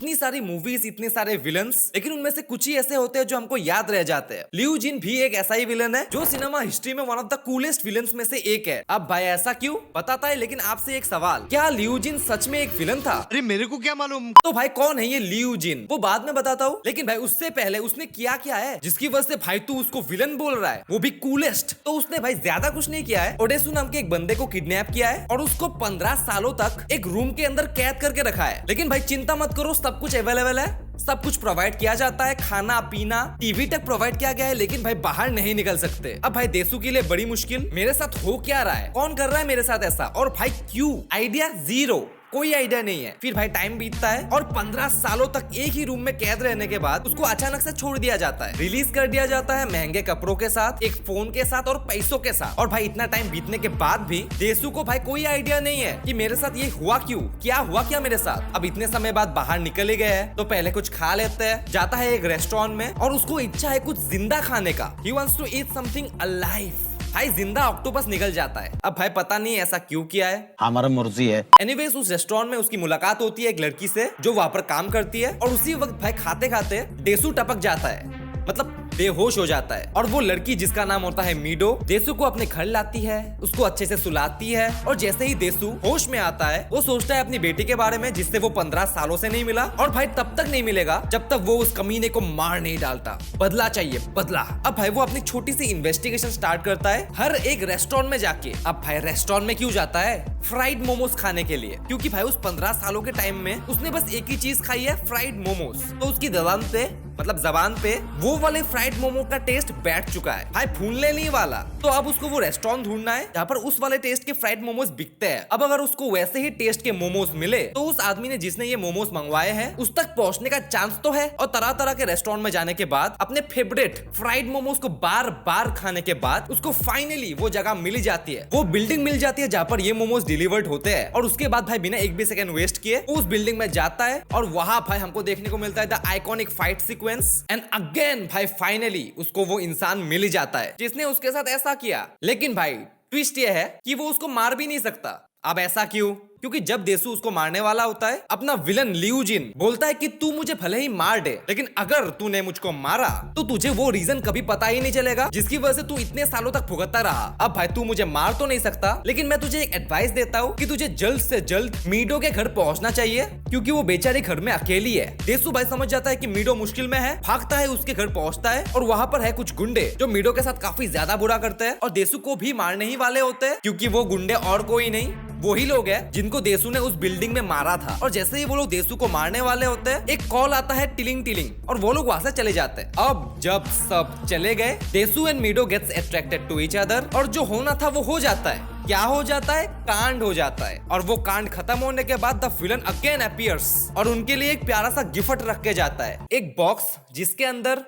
इतनी सारी मूवीज, इतने सारे विलन्स, लेकिन उनमें से कुछ ही ऐसे होते हैं जो हमको याद रह जाते हैं। लियू जिन भी एक ऐसा ही विलन है जो सिनेमा हिस्ट्री में one of the coolest villains में से एक है। अब भाई ऐसा क्यों बताता है, लेकिन आपसे एक सवाल, क्या लियू जिन सच में एक विलन था? अरे मेरे को क्या मालूम। तो भाई कौन है ये लियू जिन, वो बाद में बताता हूँ, लेकिन भाई उससे पहले उसने किया क्या है जिसकी वजह से भाई तू उसको विलन बोल रहा है, वो भी कूलेस्ट। तो उसने भाई ज्यादा कुछ नहीं किया है, ओडेसु नाम के एक बंदे को किडनैप किया है और उसको 15 सालों तक एक रूम के अंदर कैद करके रखा है। लेकिन भाई चिंता मत करो, सब कुछ अवेलेबल है, सब कुछ प्रोवाइड किया जाता है, खाना पीना टीवी तक प्रोवाइड किया गया है, लेकिन भाई बाहर नहीं निकल सकते। अब भाई देसु के लिए बड़ी मुश्किल, मेरे साथ हो क्या रहा है, कौन कर रहा है मेरे साथ ऐसा, और भाई क्यों? आइडिया जीरो, कोई आइडिया नहीं है। फिर भाई टाइम बीतता है और 15 सालों तक एक ही रूम में कैद रहने के बाद उसको अचानक से छोड़ दिया जाता है, रिलीज कर दिया जाता है महंगे कपड़ों के साथ, एक फोन के साथ और पैसों के साथ। और भाई इतना टाइम बीतने के बाद भी देसु को भाई कोई आइडिया नहीं है कि मेरे साथ ये हुआ क्यों, क्या हुआ क्या मेरे साथ। अब इतने समय बाद बाहर निकल ही गए हैं तो पहले कुछ खा लेते हैं, जाता है एक रेस्टोरेंट में और उसको इच्छा है कुछ जिंदा खाने का, he wants to eat something alive. भाई जिंदा ऑक्टोपस निकल जाता है। अब भाई पता नहीं ऐसा क्यों किया है, हमारा मर्जी है। एनीवेज उस रेस्टोरेंट में उसकी मुलाकात होती है एक लड़की से जो वहां पर काम करती है, और उसी वक्त भाई खाते खाते देसु टपक जाता है, मतलब बेहोश हो जाता है। और वो लड़की जिसका नाम होता है मीडो, देसु को अपने घर लाती है, उसको अच्छे से सुलाती है, और जैसे ही देसु होश में आता है वो सोचता है अपनी बेटी के बारे में जिससे वो 15 सालों से नहीं मिला, और भाई तब तक नहीं मिलेगा जब तक वो उस कमीने को मार नहीं डालता। बदला चाहिए, बदला। अब भाई वो अपनी छोटी सी इन्वेस्टिगेशन स्टार्ट करता है हर एक रेस्टोरेंट में जाके। अब भाई रेस्टोरेंट में क्यों जाता है? फ्राइड मोमोज खाने के लिए, क्योंकि भाई उस 15 सालों के टाइम में उसने बस एक ही चीज खाई है, फ्राइड मोमोज। तो उसकी जबान पे वो वाले फ्राइड मोमो का टेस्ट बैठ चुका है, भाई भूलने नहीं वाला। तो अब उसको वो रेस्टोरेंट ढूंढना है जहाँ पर उस वाले टेस्ट के फ्राइड मोमोज बिकते हैं। अब अगर उसको वैसे ही टेस्ट के मोमोज मिले तो उस आदमी ने जिसने ये मोमोज मंगवाए हैं उस तक पहुंचने का चांस तो है। और तरह तरह के रेस्टोरेंट में जाने के बाद अपने फेवरेट फ्राइड मोमोज को बार बार खाने के बाद उसको फाइनली वो जगह मिल जाती है, वो बिल्डिंग मिल जाती है जहाँ पर ये मोमोज डिलीवर्ड होते हैं। और उसके बाद भाई बिना एक भी सेकंड वेस्ट किए उस बिल्डिंग में जाता है और वहां भाई हमको देखने को मिलता है the iconic fight sequence. And again भाई फाइनली उसको वो इंसान मिल ही जाता है जिसने उसके साथ ऐसा किया। लेकिन भाई ट्विस्ट ये है कि वो उसको मार भी नहीं सकता। अब ऐसा क्यों? क्योंकि जब देसु उसको मारने वाला होता है, अपना विलन लियू जिन बोलता है कि तू मुझे भले ही मार दे, लेकिन अगर तूने मुझको मारा तो तुझे वो रीजन कभी पता ही नहीं चलेगा जिसकी वजह से तू इतने सालों तक भुगतता रहा। अब भाई तू मुझे मार तो नहीं सकता, लेकिन मैं तुझे एक एडवाइस देता हूँ कि तुझे जल्द से जल्द मीडो के घर पहुंचना चाहिए, क्योंकि वो बेचारी घर में अकेली है। देसु भाई समझ जाता है कि मीडो मुश्किल में है, भागता है उसके घर पहुंचता है, और वहां पर है कुछ गुंडे जो मीडो के साथ काफी ज्यादा बुरा करते हैं और देसु को भी मारने ही वाले होते हैं, क्योंकि वो गुंडे और कोई नहीं वही लोग हैं जिनको देसु ने उस बिल्डिंग में मारा था। और जैसे ही वो लोग देसु को मारने वाले होते हैं एक कॉल आता है टिलिंग टिलिंग, और वो लोग वहां से चले जाते हैं। अब जब सब चले गए Desu and Meadow gets attracted to each other, और जो होना था वो हो जाता है। क्या हो जाता है? कांड हो जाता है। और वो कांड खत्म होने के बाद द विलन अगेन अपीयर्स और उनके लिए एक प्यारा सा गिफ्ट रख के जाता है, एक बॉक्स जिसके अंदर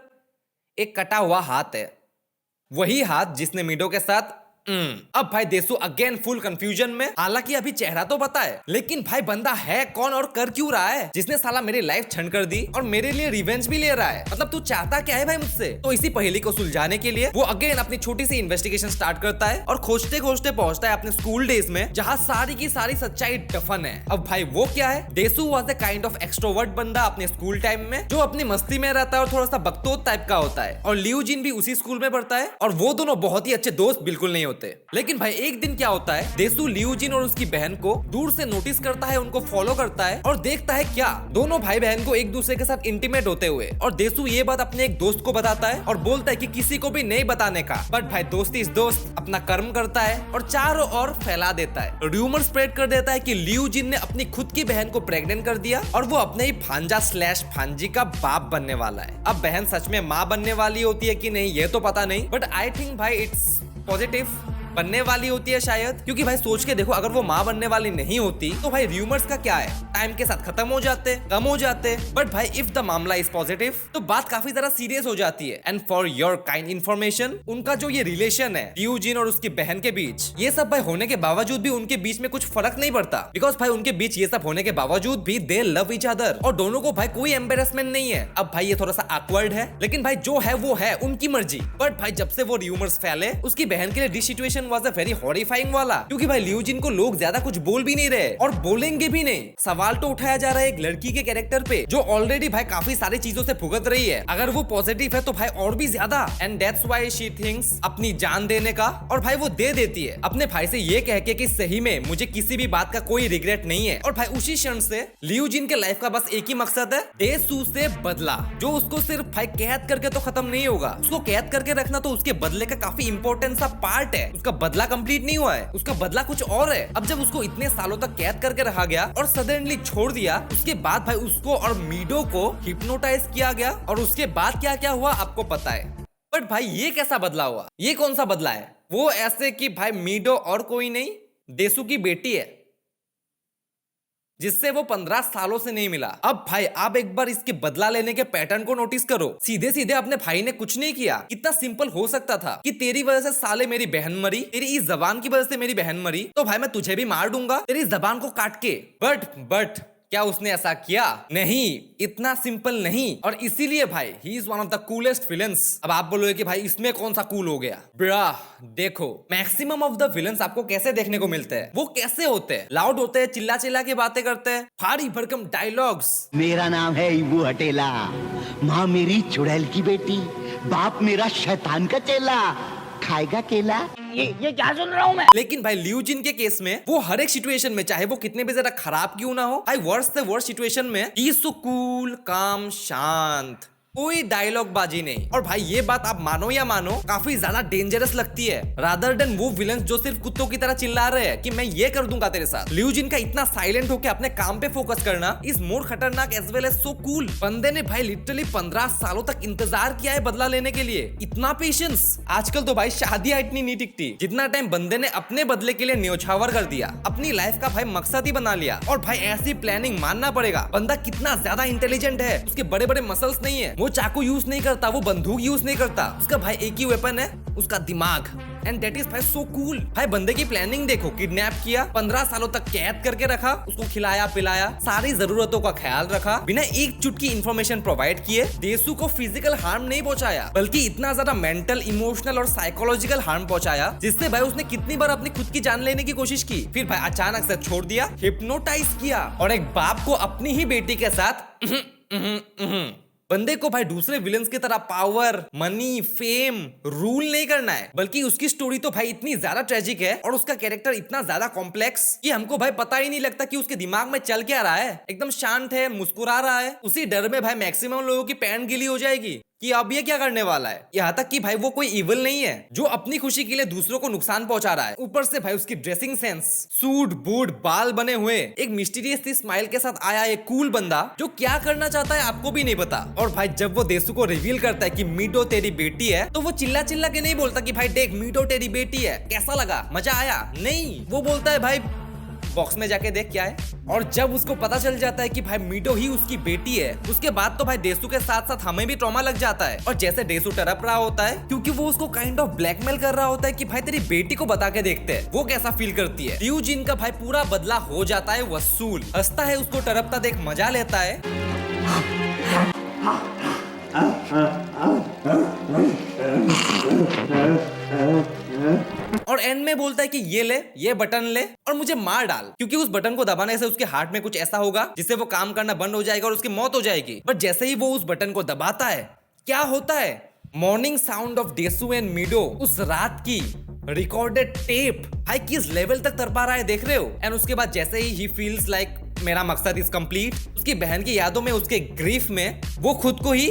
एक कटा हुआ हाथ है, वही हाथ जिसने मीडो के साथ अब भाई देसु अगेन फुल कंफ्यूजन में। हालांकि अभी चेहरा तो पता है, लेकिन भाई बंदा है कौन और कर क्यों रहा है जिसने साला मेरी लाइफ छंड कर दी और मेरे लिए रिवेंज भी ले रहा है? मतलब तू चाहता क्या है भाई मुझसे? तो इसी पहेली को सुलझाने के लिए वो अगेन अपनी छोटी सी इन्वेस्टिगेशन स्टार्ट करता है और खोजते खोजते पहुंचता है अपने स्कूल डेज में, जहाँ सारी की सारी सच्चाई दफन है। अब भाई वो क्या है? Desu was a kind of extrovert बंदा अपने स्कूल टाइम में, जो अपनी मस्ती में रहता है और थोड़ा सा बकचोद टाइप का होता है। और लियू जिन भी उसी स्कूल में पढ़ता है और वो दोनों बहुत ही अच्छे दोस्त बिल्कुल नहीं होते। लेकिन भाई एक दिन क्या होता है, देसु लियू जिन और उसकी बहन को दूर से नोटिस करता है, उनको फॉलो करता है और देखता है क्या दोनों भाई बहन को एक दूसरे के साथ इंटीमेट होते हुए। और देसु ये बात अपने एक दोस्त को बताता है और बोलता है कि किसी को भी नहीं बताने का। बट भाई दोस्ती इस दोस्त अपना कर्म करता है और चारों ओर फैला देता है, र्यूमर स्प्रेड कर देता है कि लियू जिन ने अपनी खुद की बहन को प्रेग्नेंट कर दिया और वो अपने ही भांजा स्लैश भांजी का बाप बनने वाला है। अब बहन सच में माँ बनने वाली होती है कि नहीं ये तो पता नहीं, बट आई थिंक भाई इट्स पॉजिटिव बनने वाली होती है शायद, क्योंकि भाई सोच के देखो अगर वो माँ बनने वाली नहीं होती तो भाई र्यूमर्स का क्या है, टाइम के साथ खत्म हो जाते, कम हो जाते। बट भाई इफ द मामला इज पॉजिटिव तो बात काफी ज्यादा सीरियस हो जाती है। And for your kind information, उनका जो ये रिलेशन है लियू जिन और उसकी बहन के बीच, ये सब भाई होने के बावजूद भी उनके बीच में कुछ फर्क नहीं पड़ता, बिकॉज भाई उनके बीच ये सब होने के बावजूद भी दे लव ईच अदर और दोनों को भाई कोई एम्बेरसमेंट नहीं है। अब भाई ये थोड़ा सा awkward है, लेकिन भाई जो है वो है, उनकी मर्जी। बट भाई जब से वो र्यूमर्स फैले उसकी बहन के लिए this situation situation was a very horrifying वाला, क्योंकि भाई लियू जिन को लोग ज्यादा कुछ बोल भी नहीं रहे और बोलेंगे भी नहीं। सवाल तो उठाया जा रहा है एक लड़की के कैरेक्टर पे जो ऑलरेडी भाई काफी सारी चीजों से भुगत रही है। अगर वो पॉजिटिव है तो भाई और भी ज्यादा, and that's why she thinks अपनी जान देने का, और भाई वो दे देती है अपने भाई से ये कह के कि सही में मुझे किसी भी बात का कोई रिग्रेट नहीं है। और भाई उसी क्षण से लियू जिन के लाइफ का बस एक ही मकसद है, डेसू से बदला, जो उसको सिर्फ भाई कैद करके तो खत्म नहीं होगा, उसको कैद करके रखना तो उसके बदले का काफी इंपॉर्टेंट सा पार्ट है। उसका बदला कंप्लीट नहीं हुआ है, उसका बदला कुछ और है। अब जब उसको इतने सालों तक कैद करके रखा गया और सडनली छोड़ दिया, उसके बाद भाई उसको और मीडो को हिप्नोटाइज किया गया, और उसके बाद क्या क्या हुआ आपको पता है। बट भाई ये कैसा बदला हुआ, ये कौन सा बदला है? वो ऐसे कि भाई मीडो और कोई नहीं, देसू की बेटी है, जिससे वो 15 सालों से नहीं मिला। अब भाई आप एक बार इसके बदला लेने के पैटर्न को नोटिस करो। सीधे सीधे अपने भाई ने कुछ नहीं किया। कितना सिंपल हो सकता था कि तेरी वजह से साले मेरी बहन मरी, तेरी इस जबान की वजह से मेरी बहन मरी, तो भाई मैं तुझे भी मार दूंगा तेरी जबान को काट के। बट क्या उसने ऐसा किया? नहीं, इतना सिंपल नहीं। और इसीलिए भाई he is one of the coolest villains. अब आप बोलोगे कि भाई इसमें कौन सा कूल हो गया? ब्रा देखो, मैक्सिमम ऑफ द विलन्स आपको कैसे देखने को मिलते हैं? वो कैसे होते हैं? लाउड होते हैं, चिल्ला चिल्ला के बातें करते हैं, भारी भरकम डायलॉग्स। मेरा नाम है इबू हटेला, माँ मेरी चुड़ैल की बेटी, बाप मेरा शैतान का चेला, खाएगा केला। ये क्या सुन रहा हूँ मैं? लेकिन भाई लियू जिन के केस में वो हर एक सिचुएशन में, चाहे वो कितने भी ज्यादा खराब क्यों ना हो, भाई वर्स्ट से वर्स्ट सिचुएशन में ही इज सो कूल, काम, शांत, कोई डायलॉग बाजी नहीं। और भाई ये बात आप मानो या मानो काफी ज्यादा डेंजरस लगती है, रादर देन वो विलन्स जो सिर्फ कुत्तों की तरह चिल्ला रहे हैं कि मैं ये कर दूंगा तेरे साथ। लियू जिन का इतना साइलेंट होकर अपने काम पे फोकस करना इज मोर खतरनाक as well as so cool. बंदे ने भाई लिटरली 15 सालों तक इंतजार किया है बदला लेने के लिए, इतना पेशेंस। आजकल तो भाई शादियां इतनी नहीं टिकती जितना टाइम बंदे ने अपने बदले के लिए न्योछावर कर दिया, अपनी लाइफ का भाई मकसद ही बना लिया। और भाई ऐसी प्लानिंग मानना पड़ेगा, बंदा कितना ज्यादा इंटेलिजेंट है। उसके बड़े बड़े मसल्स नहीं है, वो चाकू यूज नहीं करता, वो बंदूक यूज नहीं करता, उसका भाई एक ही वेपन है, उसका दिमाग। एंड दैट इज भाई सो कूल। भाई बंदे की प्लानिंग देखो, किडनैप किया, 15 सालों तक कैद करके रखा, उसको खिलाया पिलाया, सारी जरूरतों का ख्याल रखा, बिना एक चुटकी इंफॉर्मेशन प्रोवाइड किए। देसू को फिजिकल हार्म नहीं पहुंचाया, बल्कि इतना ज्यादा मेंटल, इमोशनल और साइकोलॉजिकल हार्म पहुंचाया, जिससे भाई उसने कितनी बार अपनी खुद की जान लेने की कोशिश की, फिर भाई अचानक से छोड़ दिया, हिप्नोटाइज किया। और एक बाप को अपनी ही बेटी के साथ बंदे को भाई दूसरे विलन्स की तरह पावर, मनी, फेम, रूल नहीं करना है, बल्कि उसकी स्टोरी तो भाई इतनी ज्यादा ट्रेजिक है और उसका कैरेक्टर इतना ज्यादा कॉम्प्लेक्स कि हमको भाई पता ही नहीं लगता कि उसके दिमाग में चल क्या रहा है। एकदम शांत है, मुस्कुरा रहा है, उसी डर में भाई मैक्सिमम लोगों की पैंट गीली हो जाएगी कि अब ये क्या करने वाला है। यहाँ तक कि भाई वो कोई इविल नहीं है जो अपनी खुशी के लिए दूसरों को नुकसान पहुंचा रहा है। ऊपर से भाई उसकी ड्रेसिंग सेंस, सूट बूट, बाल बने हुए, एक मिस्टीरियस सी स्माइल के साथ आया एक कूल बंदा जो क्या करना चाहता है आपको भी नहीं पता। और भाई जब वो देसू को रिवील करता है कि मीडो तेरी बेटी है, तो वो चिल्ला चिल्ला के नहीं बोलता कि भाई देख मीडो तेरी बेटी है, कैसा लगा, मजा आया? नहीं, वो बोलता है भाई बॉक्स में जाके देख क्या है। और जब उसको पता चल जाता है कि भाई मीडो ही उसकी बेटी है, उसके बाद तो भाई देसू के साथ साथ हमें भी ट्रॉमा लग जाता है। और जैसे देसू टरप रहा होता है क्योंकि वो उसको काइंड ऑफ ब्लैकमेल कर रहा होता है कि भाई तेरी बेटी को बता के देखते हैं वो कैसा फील करती है। लियू जिन का भाई पूरा बदला हो जाता है वसूल, हंसता है, उसको टरपता देख मजा लेता है। और एंड में बोलता है कि ये ले, ये बटन ले और मुझे मार डाल, क्योंकि उस बटन को दबाने से उसके हार्ट में कुछ ऐसा होगा जिससे वो काम करना बंद हो जाएगा और उसकी मौत हो जाएगी। बट जैसे ही वो उस बटन को दबाता है, क्या होता है? Morning sound of Desu and Meadow, उस रात की रिकॉर्डेड टेप भाई किस लेवल तक तरपा रहा है देख रहे हो। एंड उसके बाद जैसे ही फील्स लाइक मेरा मकसद इज कंप्लीट, उसकी बहन की यादों में, उसके ग्रीफ में वो खुद को ही,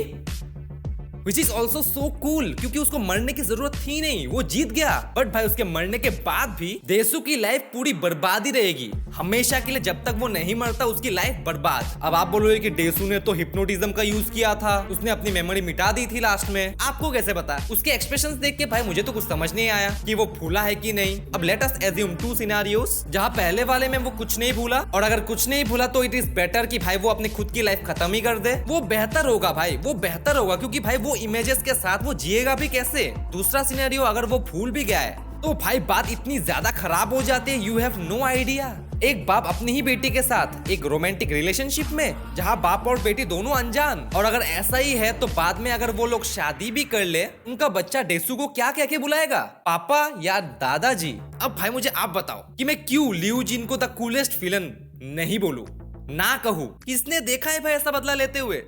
which is also so cool, क्योंकि उसको मरने की जरूरत थी नहीं, वो जीत गया। बट भाई उसके मरने के बाद भी देसू की लाइफ पूरी बर्बाद ही रहेगी हमेशा के लिए, जब तक वो नहीं मरता उसकी लाइफ बर्बाद। अब आप बोलोगे कि देसू ने तो हिप्नोटिज्म का यूज किया था, उसने अपनी मेमोरी मिटा दी थी लास्ट में, आपको कैसे पता? उसके एक्सप्रेशंस देख के भाई मुझे तो कुछ समझ नहीं आया कि वो भूला है कि नहीं। अब लेट अस एज्यूम 2 सिनेरियोस, जहां पहले वाले में वो कुछ नहीं भूला, और अगर कुछ नहीं भूला तो इट इज बेटर कि भाई वो अपनी खुद की लाइफ खत्म ही कर दे। वो बेहतर होगा भाई, वो बेहतर होगा, क्योंकि भाई वो इमेजेस के साथ वो जिएगा भी कैसे। दूसरा सिनेरियो, अगर वो भूल भी गया है तो भाई बात इतनी ज्यादा खराब हो जाती है, यू हैव नो आइडिया। एक बाप अपनी ही बेटी के साथ एक रोमांटिक रिलेशनशिप में, जहाँ बाप और बेटी दोनों अनजान। और अगर ऐसा ही है तो बाद में अगर वो लोग शादी भी कर ले, उनका बच्चा डेसू को क्या कह के बुलाएगा, पापा या दादाजी? अब भाई मुझे आप बताओ कि मैं क्यों लियू जिन को द कूलेस्ट विलन नहीं बोलूं, ना कहूं। किसने देखा है भाई ऐसा बदला लेते हुए?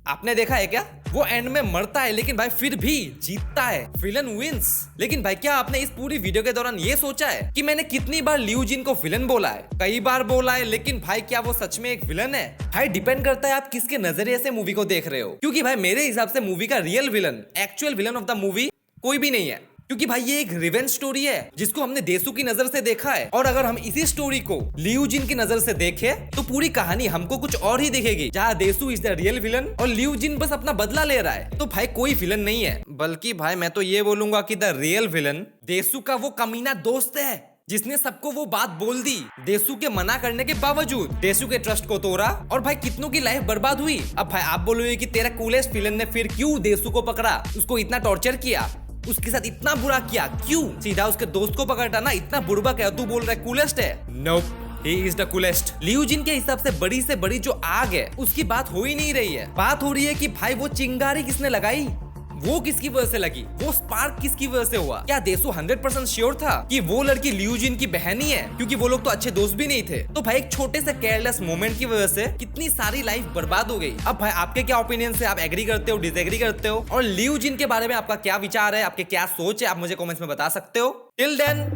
आपने देखा है क्या? वो एंड में मरता है लेकिन भाई फिर भी जीतता है, विलन विंस। लेकिन भाई क्या आपने इस पूरी वीडियो के दौरान ये सोचा है कि मैंने कितनी बार लियू जिन को विलन बोला है? कई बार बोला है, लेकिन भाई क्या वो सच में एक विलन है? भाई डिपेंड करता है आप किसके नजरिए से मूवी को देख रहे हो, क्योंकि भाई मेरे हिसाब से मूवी का real villain, actual villain of the movie कोई भी नहीं है, क्योंकि भाई ये एक रिवेंज स्टोरी है जिसको हमने देसू की नजर से देखा है। और अगर हम इसी स्टोरी को लियू जिन की नजर से देखें तो पूरी कहानी हमको कुछ और ही दिखेगी, जहाँ देसू इज द रियल विलन और लियू जिन बस अपना बदला ले रहा है। तो भाई कोई विलन नहीं है, बल्कि भाई मैं तो ये बोलूंगा कि द रियल विलन देसू का वो कमीना दोस्त है जिसने सबको वो बात बोल दी, देसू के मना करने के बावजूद देसू के ट्रस्ट को तोड़ा और भाई कितनों की लाइफ बर्बाद हुई। अब भाई आप बोलोगे कि तेरा कूलेस्ट विलन ने फिर क्यों देसू को पकड़ा, उसको इतना टॉर्चर किया, उसके साथ इतना बुरा किया क्यों? सीधा उसके दोस्त को पकड़ता ना, इतना बुरबक है, तू बोल रहा है कूलेस्ट है? Nope, he is the coolest. Liu Jin के हिसाब से बड़ी जो आग है उसकी बात हो ही नहीं रही है। बात हो रही है कि भाई वो चिंगारी किसने लगाई, वो किसकी वजह से लगी, वो स्पार्क किसकी वजह से हुआ? क्या देसू 100% श्योर था कि वो लड़की लियू जिन की बहन ही है? क्योंकि वो लोग तो अच्छे दोस्त भी नहीं थे। तो भाई एक छोटे से केयरलेस मोमेंट की वजह से कितनी सारी लाइफ बर्बाद हो गई। अब भाई आपके क्या ओपिनियन है? आप एग्री करते हो, डिसएग्री करते हो? और लियू जिन के बारे में आपका क्या विचार है, आपके क्या सोच है, आप मुझे कमेंट्स में बता सकते हो। Till then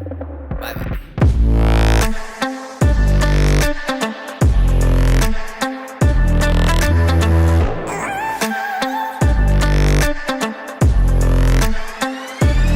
bye bye.